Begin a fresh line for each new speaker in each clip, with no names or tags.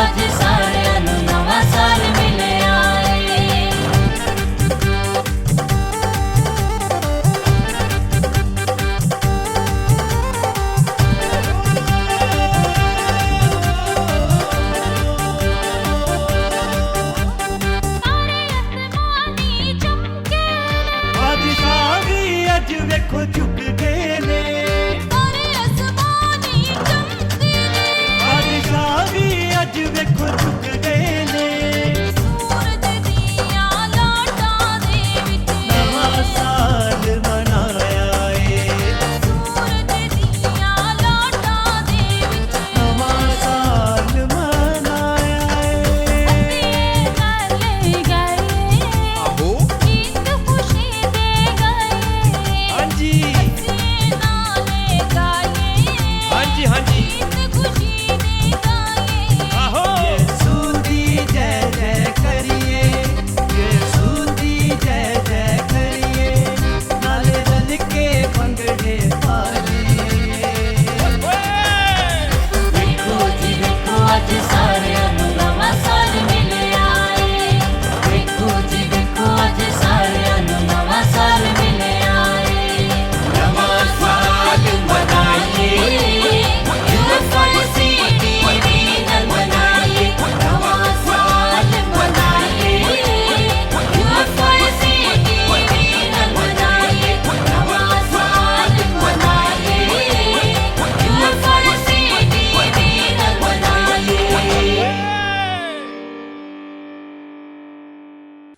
ਅੱਜ ਸਾਰਿਆਂ ਨੂੰ ਨਵਾਂ ਸਾਲ ਮਿਲਿਆ ਏ।
ਅੱਜ ਵੇਖੋ ਝੁਕ ਗਏ ਨੇ,
ਤਾਰੇ ਅਸਮਾਨੀ ਚਮਕਦੇ ਨੇ,
ਬਾਦਸ਼ਾਹ ਵੀ ਅੱਜ ਵੇਖੋ ਝੁਕ ਗਏ ਨੇ।
ਸੂਰਜ ਦੀਆਂ ਲਾਟਾਂ ਦੇ ਵਿੱਚ
ਨਵਾਂ ਸਾਲ ਮਨਾਇਆ ਏ,
ਸੂਰਜ ਦੀਆਂ ਲਾਟਾਂ ਦੇ ਵਿੱਚ
ਨਵਾਂ ਸਾਲ ਮਨਾਇਆ ਏ।
ਅੱਧੇ ਨਾਲੇ ਗਏ,
ਆਹੋ
ਗੀਤ ਖੁਸ਼ੀ ਦੇ ਗਏ,
ਹਾਂਜੀ
ਅੱਧੇ ਨਾਲੇ ਗਏ,
ਹਾਂਜੀ ਹਾਂਜੀ
ਗੀਤ ਖੁਸ਼ੀ ਦੇ ਗਏ।
ਆਹੋ
ਯਿਸੂ ਦੀ ਜੈ ਜੈ ਕਰੀਏ, ਯਿਸੂ ਦੀ ਜੈ ਜੈ ਕਰੀਏ, ਨਾਲੇ ਰਲ ਕੇ ਭੰਗੜੇ ਪਾਈਏ।
ਵੇਖੋ ਜੀ ਵੇਖੋ ਅੱਜ ਸਾਰਿਆਂ ਨੂੰ ਨਵਾਂ ਸਾਲ ਮਿਲਿਆ ਏ। ਵੇਖੋ ਜੀ ਵੇਖੋ ਅੱਜ ਸਾਰਿਆਂ ਨੂੰ ਨਵਾਂ ਸਾਲ ਮਿਲਿਆ ਏ।
ਨਵਾਂ ਸਾਲ ਮਨਾਈਏ,
UFIC TV ਨਾਲ ਮਨਾਈਏ, ਨਵਾਂ ਸਾਲ ਮਨਾਈਏ। UFIC TV ਨਾਲ ਮਨਾਈਏ, ਨਵਾਂ ਸਾਲ ਮਨਾਈਏ। UFIC TV ਨਾਲ ਮਨਾਈਏ।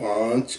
5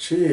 6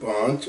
5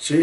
6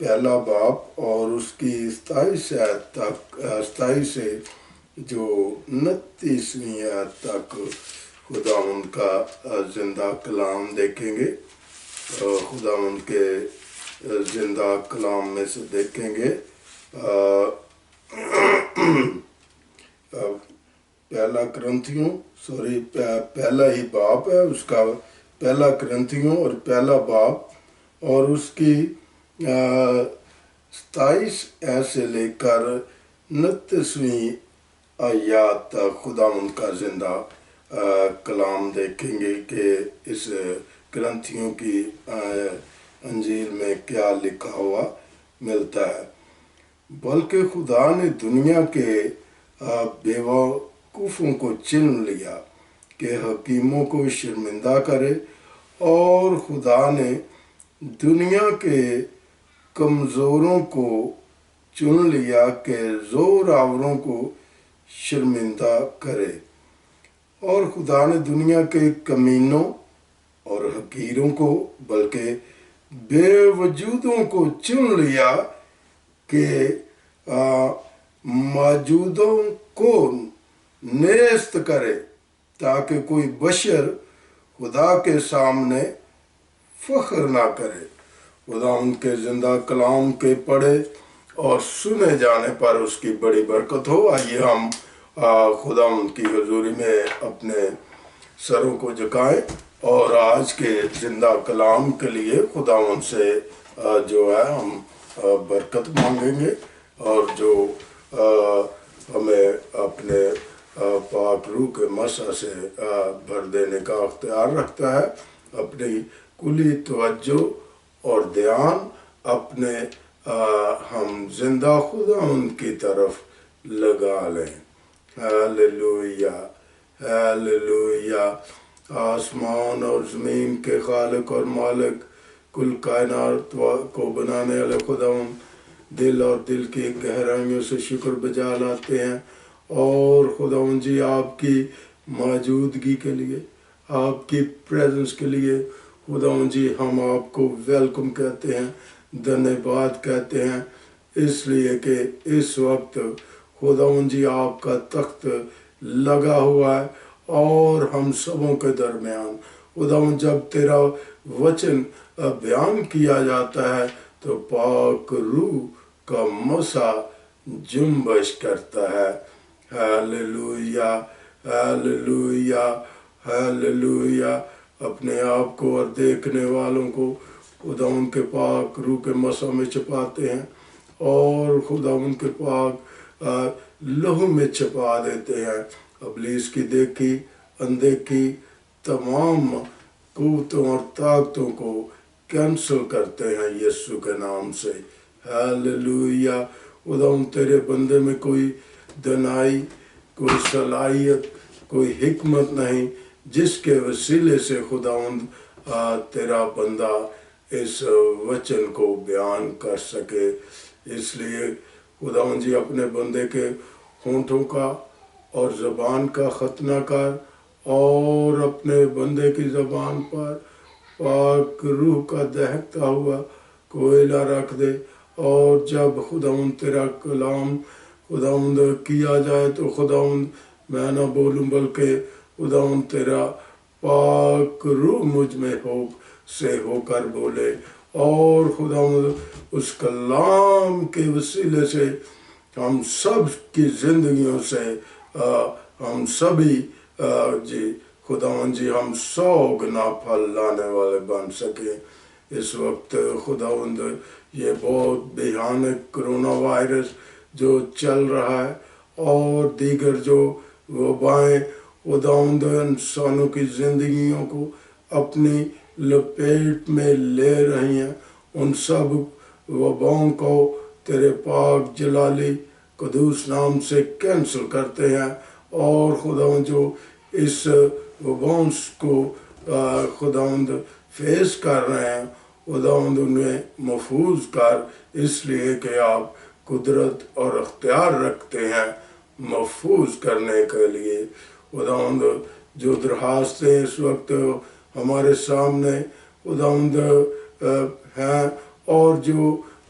پہلا باب اور اس کی 27 آیت تک 27 سے جو 29ویں آیت تک خداوند کا زندہ کلام دیکھیں گے. خداوند کے زندہ کلام میں سے دیکھیں گے پہلا ہی باب ہے اس کا، پہلا کرنتھیوں اور پہلا باب اور اس کی 27 ایسے لے کر 29ویں آیات تک خداوند کا زندہ کلام دیکھیں گے کہ اس کرنتھیوں کی انجیل میں کیا لکھا ہوا ملتا ہے. بلکہ خدا نے دنیا کے بیوقوفوں کو چن لیا کہ حکیموں کو شرمندہ کرے، اور خدا نے دنیا کے کمزوروں کو چن لیا کہ زور آوروں کو شرمندہ کرے. اور خدا نے دنیا کے کمینوں اور حقیروں کو بلکہ بے وجودوں کو چن لیا کہ موجودوں کو نیست کرے، تاکہ کوئی بشر خدا کے سامنے فخر نہ کرے. خدا ان کے زندہ کلام کے پڑھے اور سنے جانے پر اس کی بڑی برکت ہو. آئیے ہم خدا ان کی حضوری میں اپنے سروں کو جھکائیں اور آج کے زندہ کلام کے لیے خدا ان سے جو ہے ہم برکت مانگیں گے، اور جو ہمیں اپنے پاک روح کے مسح سے بھر دینے کا اختیار رکھتا ہے. اپنی کلی توجہ اور دھیان اپنے ہم زندہ خدا ان کی طرف لگا لیں. Hallelujah hallelujah. آسمان اور زمین کے خالق اور مالک، کل کائنات کو بنانے والے خداوند، دل اور دل کی گہرائیوں سے شکر بجا لاتے ہیں. اور خداوند جی آپ کی موجودگی کے لیے، آپ کی پریزنس کے لیے خداوند جی ہم آپ کو ویلکم کہتے ہیں، دھنیہ واد کہتے ہیں، اس لیے کہ اس وقت خداوند جی آپ کا تخت لگا ہوا ہے اور ہم سبوں کے درمیان خداوند جب تیرا وچن بیان کیا جاتا ہے تو پاک روح کا مسح جنبش کرتا ہے. Hallelujah hallelujah hallelujah. اپنے آپ کو اور دیکھنے والوں کو خدا ان کے پاک روح کے مسح میں چھپاتے ہیں اور خدا ان کے پاک لہو میں چھپا دیتے ہیں. ابلیس کی دیکھی اندیکھی تمام قوتوں اور طاقتوں کو کینسل کرتے ہیں یسوع کے نام سے. ہیلیلویا. خدا تیرے بندے میں کوئی دنائی، کوئی صلاحیت، کوئی حکمت نہیں جس کے وسیلے سے خداوند تیرا بندہ اس وچن کو بیان کر سکے. اس لیے خداوند جی اپنے بندے کے ہونٹوں کا اور زبان کا ختنہ کر اور اپنے بندے کی زبان پر پاک روح کا دہکتا ہوا کوئلہ رکھ دے. اور جب خداوند تیرا کلام خداوند کیا جائے تو خداوند میں نہ بولوں بلکہ خداوند تیرا پاک روح مجھ میں ہو کر بولے. اور خداوند اس کلام کے وسیلے سے ہم سب کی زندگیوں سے ہم سبھی جی خداوند جی ہم 100 گنا پھل لانے والے بن سکیں. اس وقت خداوند یہ بہت بھیانک کرونا وائرس جو چل رہا ہے اور دیگر جو وبائیں خداوند انسانوں کی زندگیوں کو اپنی لپیٹ میں لے رہی ہیں، ان سب وباؤں کو تیرے پاک جلالی قدوس نام سے کینسل کرتے ہیں. اور خداوند جو اس وباؤں کو خداوند فیس کر رہے ہیں خداوند انہیں محفوظ کر، اس لیے کہ آپ قدرت اور اختیار رکھتے ہیں محفوظ کرنے کے لیے. خداوند جو درخواستیں اس وقت ہمارے سامنے خداوند ہیں اور جو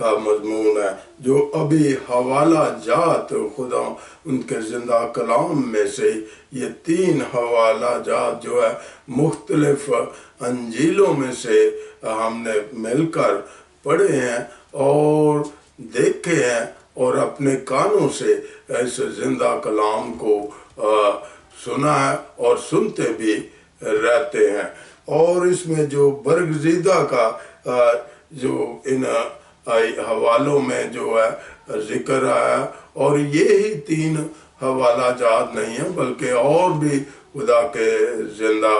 کا مضمون ہے، جو ابھی حوالہ جات خدا ان کے زندہ کلام میں سے یہ 3 حوالہ جات جو ہے مختلف انجیلوں میں سے ہم نے مل کر پڑھے ہیں اور دیکھے ہیں اور اپنے کانوں سے اس زندہ کلام کو سنا ہے اور سنتے بھی رہتے ہیں۔ اور اس میں جو برگزیدہ کا جو ان حوالوں میں جو ہے ذکر آیا، اور یہی 3 حوالہ جات نہیں ہیں بلکہ اور بھی خدا کے زندہ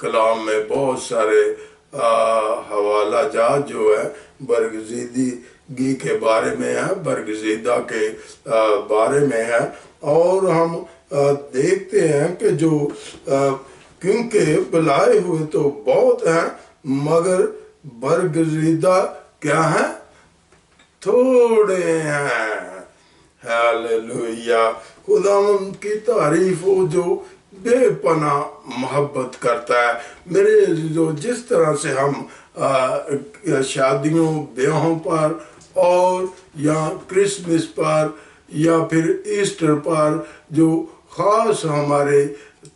کلام میں بہت سارے حوالہ جات جو ہے برگزیدگی کے بارے میں ہے، برگزیدہ کے بارے میں ہے۔ اور ہم دیکھتے ہیں کہ جو کیونکہ بلائے ہوئے تو بہت ہیں مگر برگزیدہ کیا ہیں؟ تھوڑے ہیں۔ ہاللویا، خداوند کی تعریف ہو جو بے پناہ محبت کرتا ہے۔ میرے عزیزو، جس طرح سے ہم شادیوں بیاہوں پر اور یا کرسمس پر یا پھر ایسٹر پر جو خاص ہمارے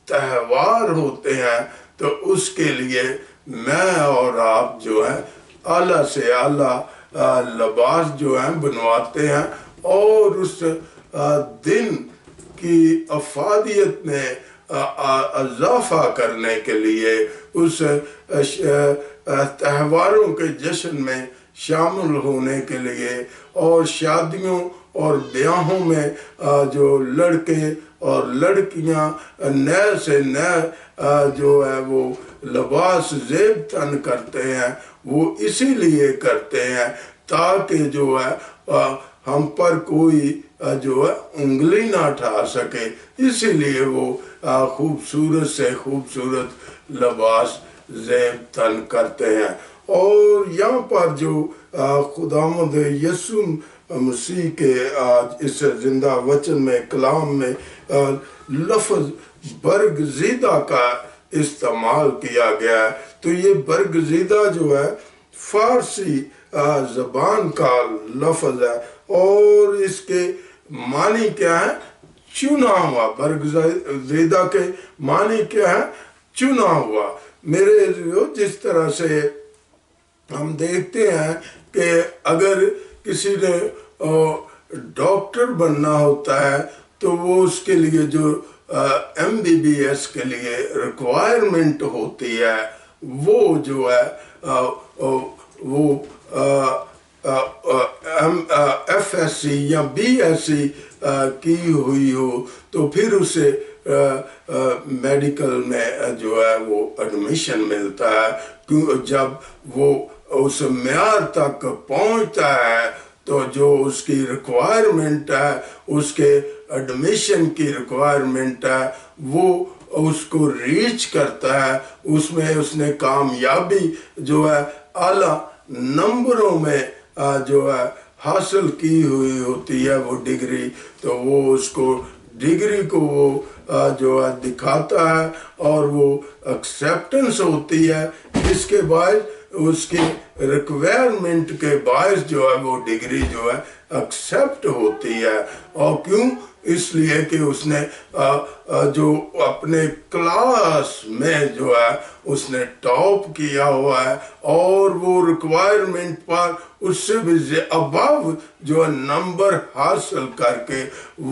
تہوار ہوتے ہیں، تو اس کے لیے میں اور آپ جو ہے اعلیٰ سے اعلیٰ لباس جو ہیں بنواتے ہیں، اور اس دن کی افادیت میں اضافہ کرنے کے لیے، اس تہواروں کے جشن میں شامل ہونے کے لیے، اور شادیوں اور بیاہوں میں جو لڑکے اور لڑکیاں نئے سے نئے جو ہے وہ لباس زیب تن کرتے ہیں، وہ اسی لیے کرتے ہیں تاکہ جو ہے ہم پر کوئی جو ہے انگلی نہ اٹھا سکے، اسی لیے وہ خوبصورت سے خوبصورت لباس زیب تن کرتے ہیں۔ اور یہاں پر جو خداوند یسوع مسیح کے آج اس زندہ وچن میں کلام میں لفظ برگزیدہ کا استعمال کیا گیا ہے، تو یہ برگزیدہ جو ہے فارسی زبان کا لفظ ہے، اور اس کے معنی کیا ہے؟ چنا ہوا۔ برگزیدہ کے معنی کیا ہے؟ چنا ہوا۔ میرے عزیزو، جس طرح سے ہم دیکھتے ہیں کہ اگر کسی نے ڈاکٹر بننا ہوتا ہے تو وہ اس کے لیے جو MBBS کے لیے ریکوائرمنٹ ہوتی ہے، وہ جو ہے وہ FSC یا BSc کی ہوئی ہو تو پھر اسے میڈیکل میں جو ہے وہ ایڈمیشن ملتا ہے، کیوں جب وہ اس معیار تک پہنچتا ہے تو جو اس کی ریکوائرمنٹ ہے، اس کے ایڈمیشن کی ریکوائرمنٹ ہے، وہ اس کو ریچ کرتا ہے، اس میں اس نے کامیابی جو ہے اعلیٰ نمبروں میں جو ہے حاصل کی ہوئی ہوتی ہے وہ ڈگری، تو وہ اس کو ڈگری کو وہ جو ہے دکھاتا ہے اور وہ ایکسیپٹنس ہوتی ہے، جس کے باعث اس کی ریکوائرمنٹ کے باعث جو ہے وہ ڈگری جو ہے ایکسیپٹ ہوتی ہے۔ اور کیوں؟ اس لیے کہ اس نے جو اپنے کلاس میں جو ہے اس نے ٹاپ کیا ہوا ہے، اور وہ ریکوائرمنٹ پر اس سے بھی ابو جو ہے نمبر حاصل کر کے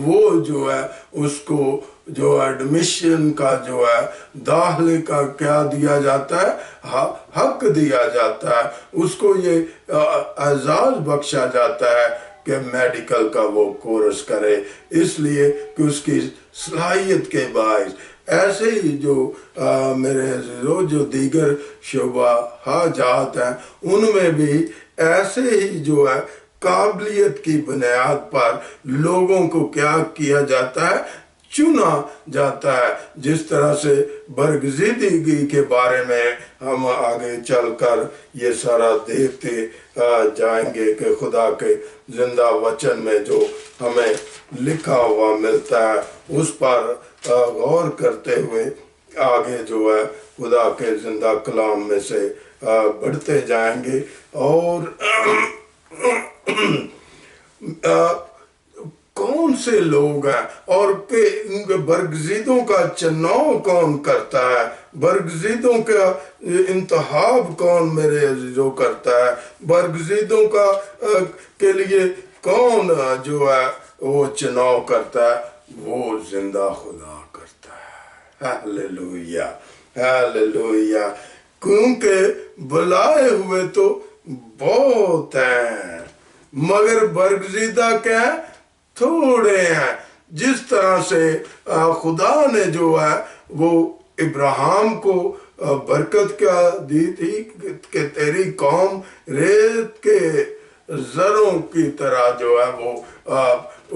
وہ جو ہے اس کو جو ایڈمیشن کا جو ہے داخلے کا کیا دیا جاتا ہے؟ حق دیا جاتا ہے، اس کو یہ اعزاز بخشا جاتا ہے کہ میڈیکل کا وہ کورس کرے، اس لیے کہ اس کی صلاحیت کے باعث۔ ایسے ہی جو میرے عزیزو جو دیگر شعبہ جات ہیں، ان میں بھی ایسے ہی جو ہے قابلیت کی بنیاد پر لوگوں کو کیا کیا جاتا ہے؟ چنا جاتا ہے۔ جس طرح سے برگزیدگی کے بارے میں ہم آگے چل کر یہ سارا دیکھتے جائیں گے کہ خدا کے زندہ وچن میں جو ہمیں لکھا ہوا ملتا ہے اس پر غور کرتے ہوئے آگے جو ہے خدا کے زندہ کلام میں سے بڑھتے جائیں گے۔ اور کون سے لوگ ہیں اور کہ ان کے برگزیدوں کا چناؤ کون کرتا ہے، برگزیدوں کا انتخاب کون میرے عزیزوں کرتا ہے، برگزیدوں کا کے لیے کون جو ہے وہ چناؤ کرتا ہے، وہ زندہ خدا کرتا ہے۔ ہاللویا ہاللویا، کیونکہ بلائے ہوئے تو بہت ہیں مگر برگزیدہ کیا ہے؟ تھوڑے ہیں۔ جس طرح سے خدا نے جو ہے وہ ابراہیم کو برکت کیا دی تھی کہ تیری قوم ریت کے زروں کی طرح جو ہے وہ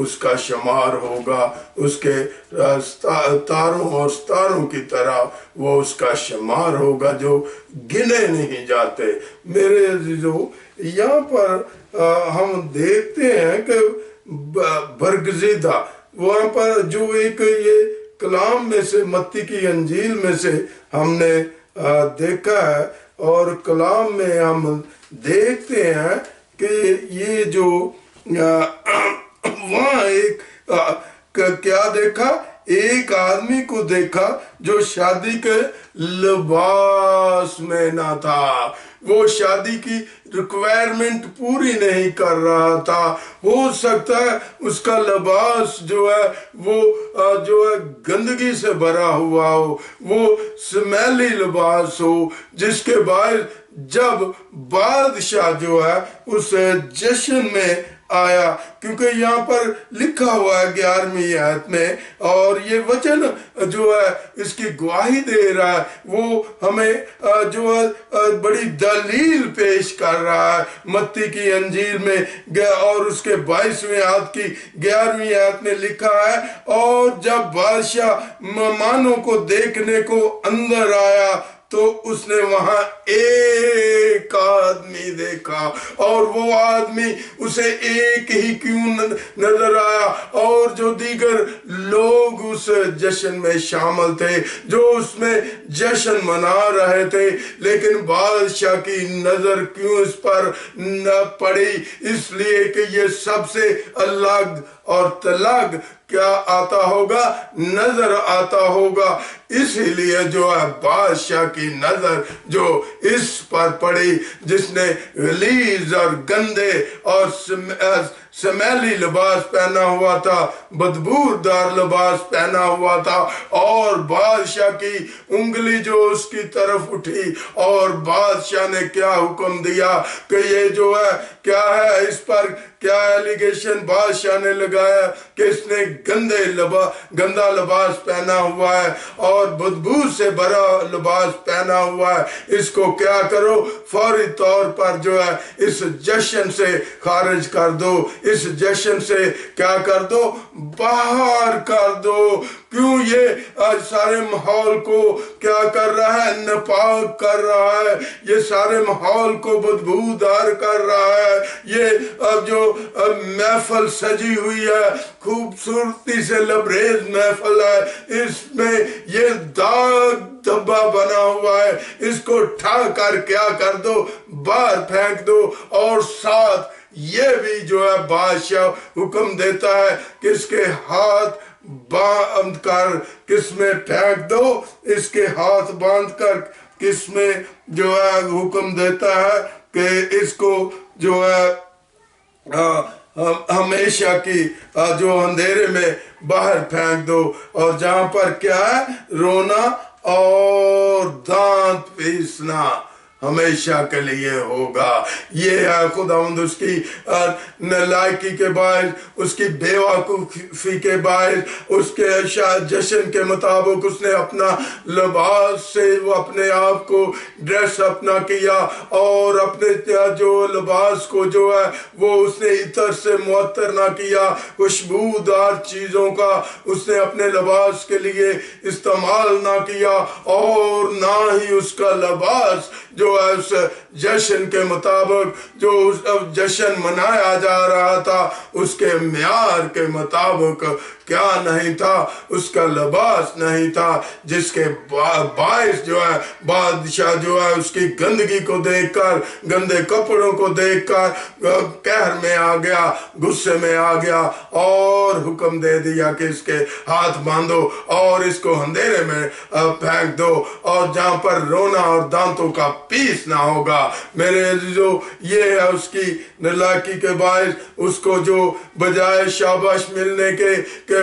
اس کا شمار ہوگا، اس کے تاروں اور ستاروں کی طرح وہ اس کا شمار ہوگا جو گنے نہیں جاتے۔ میرے عزیزو، یہاں پر ہم دیکھتے ہیں کہ برگزیدہ وہاں پر جو ایک یہ کلام میں سے متی کی انجیل میں سے ہم نے دیکھا ہے، اور کلام میں ہم دیکھتے ہیں کہ یہ جو وہاں ایک کیا دیکھا، ایک آدمی کو دیکھا جو شادی کے لباس میں نہ تھا، وہ شادی کی ریکوائرمنٹ پوری نہیں کر رہا تھا۔ ہو سکتا ہے اس کا لباس جو ہے وہ جو ہے گندگی سے بھرا ہوا ہو، وہ سمیلی لباس ہو، جس کے باعث جب بادشاہ جو ہے اس جشن میں آیا، کیونکہ یہاں پر لکھا ہوا ہے 11ویں آیت میں، اور یہ وچن جو ہے اس کی گواہی دے رہا ہے، وہ ہمیں جو ہے بڑی دلیل پیش کر رہا ہے متی کی انجیل میں، اور اس کے 22ویں آیت کی 11ویں آیت میں لکھا ہے، اور جب بادشاہ مہمانوں کو دیکھنے کو اندر آیا تو اس نے وہاں ایک آدمی دیکھا، اور وہ آدمی اسے ایک ہی کیوں نظر آیا، اور جو دیگر لوگ اس جشن میں شامل تھے، جو اس میں جشن منا رہے تھے، لیکن بادشاہ کی نظر کیوں اس پر نہ پڑی؟ اس لیے کہ یہ سب سے الگ اور تلگ کیا آتا ہوگا، نظر آتا ہوگا۔ اسی لیے جو ہے بادشاہ کی نظر جو اس پر پڑی، جس نے غلیظ اور گندے اور سمیلی لباس پہنا ہوا تھا، بدبودار لباس پہنا ہوا تھا، اور بادشاہ کی انگلی جو اس کی طرف اٹھی، اور بادشاہ نے کیا حکم دیا کہ یہ جو ہے کیا ہے، اس پر کیا ایلیگیشن بادشاہ نے لگایا کہ اس نے گندا لباس پہنا ہوا ہے اور بدبو سے بھرا لباس پہنا ہوا ہے، اس کو کیا کرو، فوری طور پر جو ہے اس جشن سے خارج کر دو، اس جشن سے کیا کر دو، باہر کر دو۔ کیوں؟ یہ آج سارے ماحول کو کیا کر رہا ہے، ناپاک کر رہا ہے، یہ سارے ماحول کو بدبودار کر رہا ہے۔ یہ اب جو محفل سجی ہوئی ہے، خوبصورتی سے لبریز محفل ہے، اس میں یہ داغ دھبا بنا ہوا ہے، اس کو اٹھا کر کیا کر دو، باہر پھینک دو۔ اور ساتھ یہ بھی جو ہے بادشاہ حکم دیتا ہے کہ اس کے ہاتھ باندھ کر کس میں پھینک دو، اس کے ہاتھ باندھ کر کس میں جو ہے حکم دیتا ہے کہ اس کو جو ہے ہمیشہ کی جو اندھیرے میں باہر پھینک دو، اور جہاں پر کیا ہے، رونا اور دانت پیسنا ہمیشہ کے لیے ہوگا۔ یہ ہے خداوند اس کی نالائکی کے باعث، اس کی بے وقوفی کے باعث، اس کے جشن کے مطابق اس نے اپنا لباس سے وہ اپنے آپ کو ڈریس اپنا کیا، اور اپنے جو لباس کو جو ہے وہ اس نے عطر سے معطر نہ کیا، خوشبودار چیزوں کا اس نے اپنے لباس کے لیے استعمال نہ کیا، اور نہ ہی اس کا لباس جو اس جشن کے مطابق جو جشن منایا جا رہا تھا اس کے معیار کے مطابق کیا نہیں تھا؟ اس کا لباس نہیں تھا، جس کے باعث جو ہے بادشاہ جو ہے اس کی گندگی کو دیکھ کر، گندے کپڑوں کو دیکھ کر قہر میں آ گیا، غصے میں آ گیا اور حکم دے دیا کہ اس کے ہاتھ باندھو اور اس کو اندھیرے میں پھینک دو، اور جہاں پر رونا اور دانتوں کا پیس نہ ہوگا۔ میرے عزیزو، یہ ہے اس کی نالاکی کے باعث اس کو جو بجائے شاباش ملنے کے کہ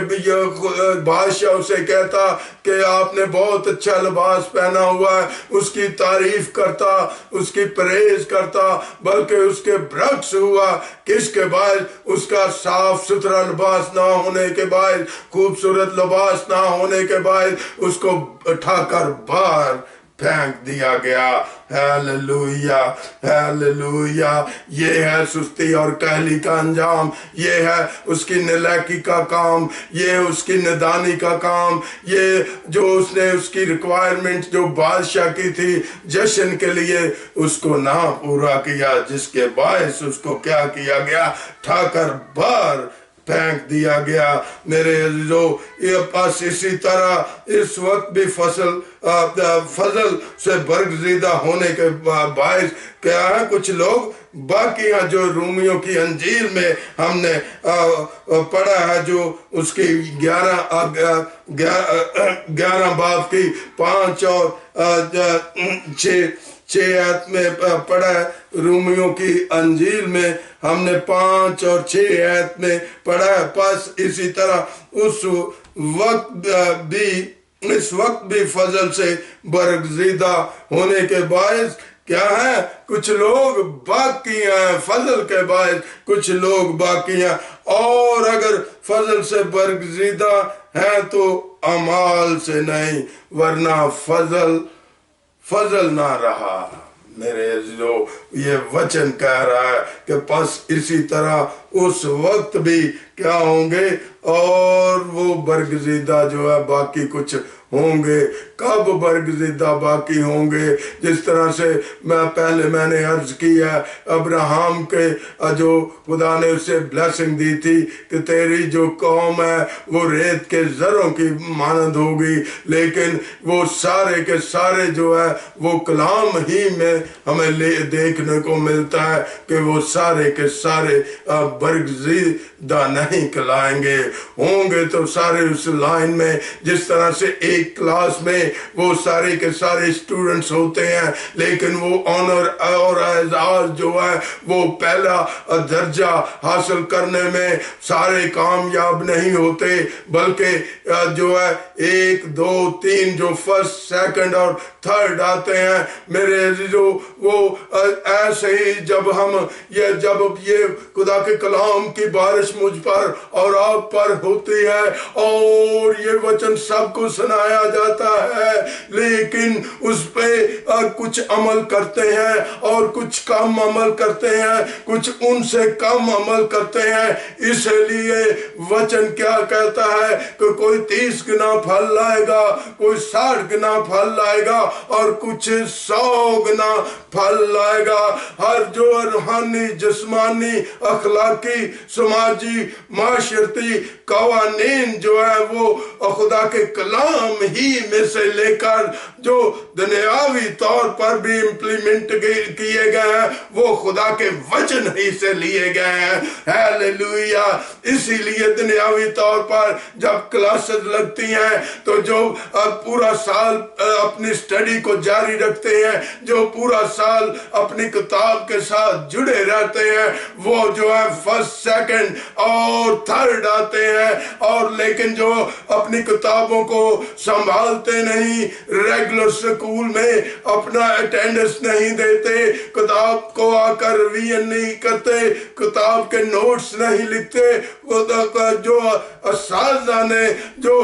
بادشاہ اسے کہتا کہ آپ نے بہت اچھا لباس پہنا ہوا ہے، اس کی تعریف کرتا، اس کی پریز کرتا، بلکہ اس کے برعکس ہوا۔ کس کے باعث؟ اس کا صاف ستھرا لباس نہ ہونے کے باعث، خوبصورت لباس نہ ہونے کے باعث اس کو اٹھا کر باہر پھینک دیا گیا۔ Hallelujah, hallelujah. یہ ہے سستی اور کہلی کا انجام، یہ ہے اس کی نالاکی کا کام، یہ اس کی ندانی کا کام، یہ جو اس نے اس کی ریکوائرمنٹ جو بادشاہ کی تھی جشن کے لیے اس کو نہ پورا کیا، جس کے باعث اس کو کیا کیا گیا؟ اٹھا کر باہر پھینک دیا گیا۔ میرے عزیزو، یہ پاس اسی طرح اس وقت بھی فضل سے برگزیدہ ہونے کے باعث کیا ہے؟ کچھ لوگ باقی ہیں جو رومیوں کی انجیل میں ہم نے پڑھا ہے، جو اس کی 11 باب کی 5 اور 6 آیت میں پڑھا ہے۔ رومیوں کی انجیل میں ہم نے 5 اور 6 آیت میں پڑھا ہے۔ پس اسی طرح اس وقت بھی فضل سے برگزیدہ ہونے کے باعث کیا ہے؟ کچھ لوگ باقی ہیں، فضل کے باعث کچھ لوگ باقی ہیں، اور اگر فضل سے برگزیدہ ہیں تو اعمال سے نہیں، ورنہ فضل نہ رہا۔ میرے عزیزو، یہ وچن کہہ رہا ہے کہ پس اسی طرح اس وقت بھی کیا ہوں گے، اور وہ برگزیدہ جو ہے باقی کچھ ہوں گے۔ کب برگزیدہ باقی ہوں گے؟ جس طرح سے میں نے عرض کی ہے، ابراہم کے جو خدا نے اسے بلیسنگ دی تھی کہ تیری جو قوم ہے وہ ریت کے ذروں کی مانند ہوگی، لیکن وہ سارے کے سارے جو ہے وہ کلام ہی میں ہمیں دیکھنے کو ملتا ہے کہ وہ سارے کے سارے برگزیدہ نہیں کہلائیں گے، ہوں گے تو سارے اس لائن میں، جس طرح سے ایک کلاس میں وہ سارے کے سارے اسٹوڈنٹس ہوتے ہیں، لیکن وہ آنر اور اعزاز جو ہے وہ پہلا درجہ حاصل کرنے میں سارے کامیاب نہیں ہوتے، بلکہ جو ہے 1 2 3 جو فرسٹ سیکنڈ اور تھرڈ آتے ہیں۔ میرے عزیزو، وہ ایسے ہی جب یہ خدا کے کلام کی بارش مجھ پر اور آپ پر ہوتی ہے اور یہ وچن سب کو سنایا جاتا ہے، لیکن اس پہ کچھ عمل کرتے ہیں اور کچھ کم عمل کرتے ہیں، کچھ ان سے کم عمل کرتے ہیں۔ اس لیے وچن کیا کہتا ہے کہ کوئی 30 گنا پھل لائے گا، کوئی 60 گنا پھل لائے گا اور کچھ 100 گنا پھل لائے گا۔ ہر جو روحانی، جسمانی، اخلاقی، سماجی، معاشرتی قوانین جو ہے وہ خدا کے کلام ہی میں سے لے کر جو دنیاوی طور پر بھی امپلیمنٹ کیے گئے ہیں وہ خدا کے وچن ہی سے لیے گئے ہیں۔ ہیلیلویا۔ اسی لیے دنیاوی طور پر جب کلاسز لگتی ہیں تو جو پورا سال اپنی سٹڈی کو جاری رکھتے ہیں، جو پورا سال اپنی کتاب کے ساتھ جڑے رہتے ہیں، وہ جو ہے فرسٹ سیکنڈ اور تھرڈ آتے ہیں، اور لیکن جو اپنی کتابوں کو سنبھالتے نہیں، ریگولر سکول میں اپنا اٹینڈنس نہیں دیتے، کتاب کو آ کر ریویژن نہیں کرتے، کتاب کے نوٹس نہیں لکھتے، جو اساتذہ نے جو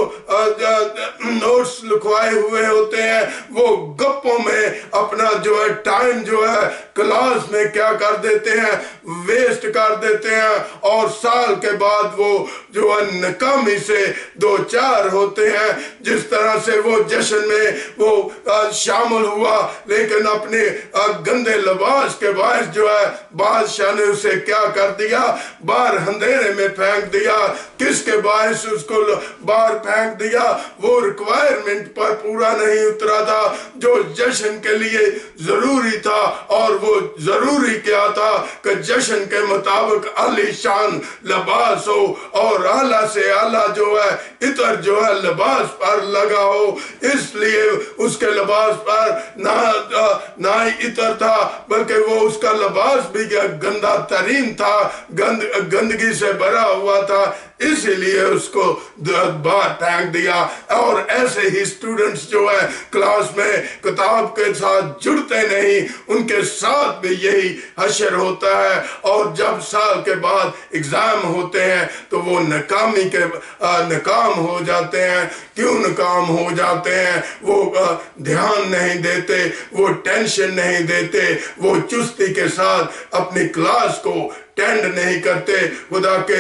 نوٹس لکھوائے ہوئے ہوتے ہیں وہ گپوں میں اپنا جو ہے ٹائم جو ہے کلاس میں کیا کر دیتے ہیں، ویسٹ کر دیتے ہیں اور سال کے بعد وہ جو ہے ناکامی سے دو چار ہوتے ہیں. جس طرح سے وہ جشن میں وہ شامل ہوا لیکن اپنے گندے لباس کے باعث جو ہے بادشاہ نے اسے کیا کر دیا؟ باہر اندھیرے میں پھینک دیا. کس کے باعث اس کو باہر پھینک دیا؟ وہ ریکوائرمنٹ پر پورا نہیں اترا تھا جو جشن کے لیے ضروری تھا. اور وہ ضروری کیا تھا کہ جشن کے مطابق عالی شان لباس ہو اور اعلیٰ سے اعلیٰ جو ہے عطر جو ہے لباس پر لگا ہو. اس لیے اس کے لباس پر نہ ہی عطر تھا بلکہ وہ اس کا لباس بھی گندا ترین تھا, گندگی سے بھرا ہوا تھا. اسی لیے اس کو باہر پھینک دیا. اور ایسے ہی اسٹوڈنٹس جو ہے کلاس میں کتاب کے ساتھ جڑتے نہیں, ان کے ساتھ بھی یہی حشر ہوتا ہے. اور جب سال کے بعد ایگزام ہوتے ہیں تو وہ ناکام ہو جاتے ہیں. کیوں ناکام ہو جاتے ہیں؟ وہ دھیان نہیں دیتے, وہ ٹینشن نہیں دیتے, وہ چستی کے ساتھ اپنی کلاس کو ٹینڈ نہیں کرتے, خدا کے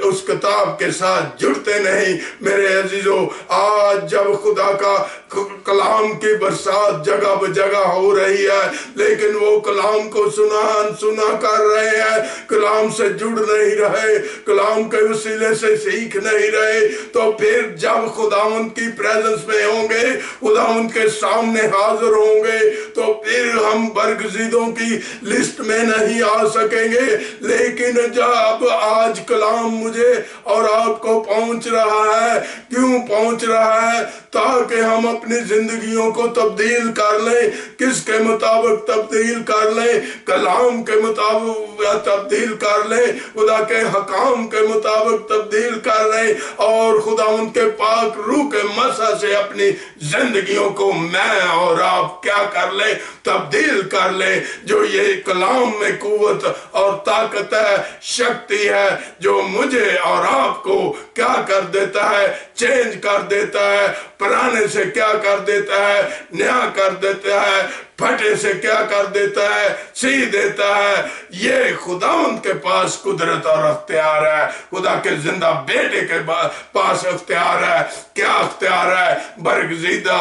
اس کتاب کے ساتھ جڑتے نہیں. میرے عزیزو, آج جب خدا کا کلام کی برسات جگہ بہ جگہ ہو رہی ہے لیکن وہ کلام کو سنا کر رہے ہیں, کلام سے جڑ نہیں رہے, کلام کے وسیلے سے سیکھ نہیں رہے, تو پھر جب خداوند کی پریزنس میں ہوں گے, خداوند کے سامنے حاضر ہوں گے, تو پھر ہم برگزیدوں کی لسٹ میں نہیں آ سکیں گے. لیکن جب آج کلام مجھے اور آپ کو پہنچ رہا ہے, کیوں پہنچ رہا ہے؟ تاکہ ہم اپنی زندگیوں کو تبدیل کر لیں. کس کے مطابق تبدیل کر لیں؟ کلام کے مطابق تبدیل کر لیں, خدا کے حکام کے مطابق تبدیل کر لیں, اور خدا ان کے پاک روح کے مسح سے اپنی زندگیوں کو میں اور آپ کیا کر لیں؟ تبدیل کر لیں. جو یہ کلام میں قوت اور طاقت ہے, شکتی ہے, جو مجھے اور آپ کو کیا کر دیتا ہے؟ چینج کر دیتا ہے. پرانے سے کیا کر دیتا ہے؟ نیا کر دیتا ہے. پھٹے سے کیا کر دیتا ہے؟ سی دیتا ہے. یہ خداوند کے پاس قدرت اور اختیار ہے, خدا کے زندہ بیٹے کے پاس اختیار ہے. کیا اختیار ہے؟ برگزیدہ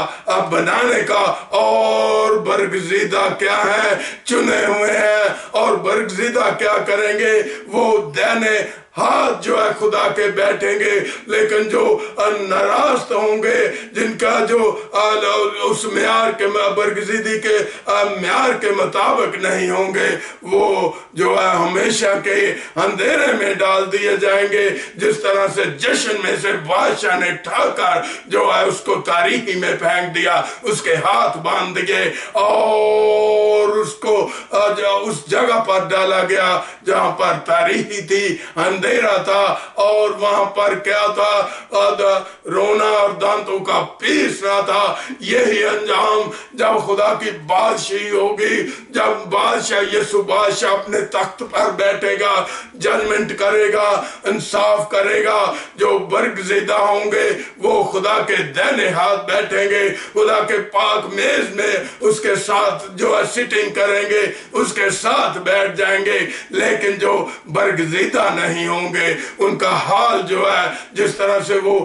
بنانے کا. اور برگزیدہ کیا ہے؟ چنے ہوئے ہیں. اور برگزیدہ کیا کریں گے؟ وہ دینے ہاتھ جو ہے خدا کے بیٹھیں گے. لیکن جو ناراست ہوں گے, جن کا جو اس معیار کے برگزیدی کے معیار کے مطابق نہیں ہوں گے, وہ جو ہے ہمیشہ کے اندھیرے میں ڈال دیے جائیں گے. جس طرح سے جشن میں سے بادشاہ نے ٹھا کر جو ہے اس کو تاریکی میں پھینک دیا, اس کے ہاتھ باندھ دیے اور اس کو اس جگہ پر ڈالا گیا جہاں پر تاریکی تھی, اندھیرا تھا, اور وہاں پر کیا تھا؟ رونا اور دانتوں کا پیسنا تھا. یہی انجام جب خدا کی بادشاہی ہوگی, جب بادشاہ یسوع بادشاہ اپنے تخت پر بیٹھے گا, ججمنٹ کرے گا, انصاف کرے گا. جو برگزیدہ ہوں گے وہ خدا کے دائیں ہاتھ بیٹھیں گے, خدا کے پاک میز میں اس کے ساتھ جو ہے سٹنگ کریں گے, اس کے ساتھ بیٹھ جائیں گے. لیکن جو برگزیدہ نہیں ہوں گے, ان کا حال جو ہے جس طرح سے وہ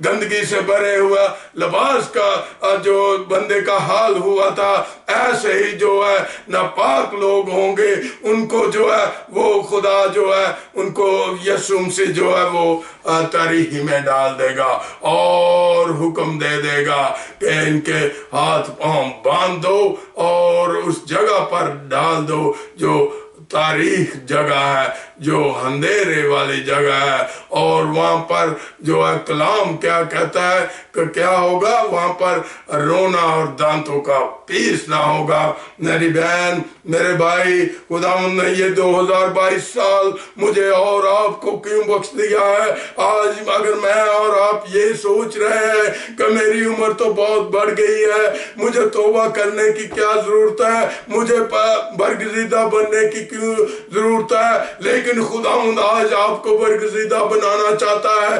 گندگی سے بھرے ہوا لباس کا جو بندے کا حال ہوا تھا, ایسے ہی جو ہے ناپاک لوگ ہوں گے. ان کو جو ہے وہ خدا جو ہے ان کو یسوع مسیح جو ہے وہ تاریکی میں ڈال دے گا اور حکم دے دے گا کہ ان کے ہاتھ پاؤں باندھ دو اور اس جگہ پر ڈال دو جو تاریخ جگہ ہے, جو اندھیرے والی جگہ ہے. اور وہاں پر جو ہے کلام کیا کہتا ہے کہ کیا ہوگا؟ وہاں پر رونا اور دانتوں کا پیسنا ہوگا. میری بہن, میرے بھائی, خداوند نے یہ 2022 سال مجھے اور آپ کو کیوں بخش دیا ہے؟ آج اگر میں اور آپ یہ سوچ رہے ہیں کہ میری عمر تو بہت بڑھ گئی ہے, مجھے توبہ کرنے کی کیا ضرورت ہے, مجھے برگزیدہ بننے کی کیوں ضرورت ہے, لیکن خداوند آج آپ کو برگزیدہ بنانا چاہتا ہے.